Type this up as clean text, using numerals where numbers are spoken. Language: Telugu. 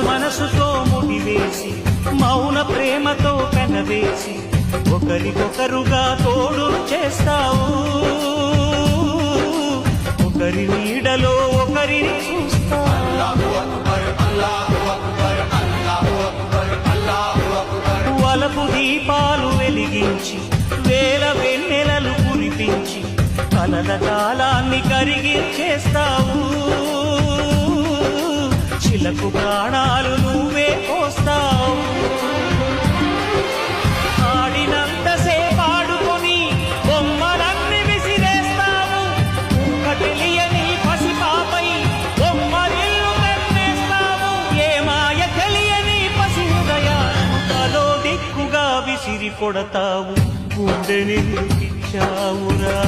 మనసుతో ముడివేసి మౌన ప్రేమతో కనవేసి ఒకరికొకరుగా తోడు చేస్తావు. ఒకరి నీడలో ఒకరిని చూస్తావు. వలపు దీపాలు వెలిగించి వేల వెన్నెలలు కురిపించి కలల కాలాన్ని కరిగించేస్తావు. చిలకు ప్రాణాలు నువ్వే పోస్తావు. ఆడినంతసేపు ఆడుకొని బొమ్మలన్నీ విసిరేస్తావు. తెలియని పసిపాపై బొమ్మరిల్లు కట్టేస్తావు. ఏ మాయ తెలియని పసి హృదయాలలో దిక్కుగా విసిరి కొడతావు. గుండె నిందిచ్చావురా.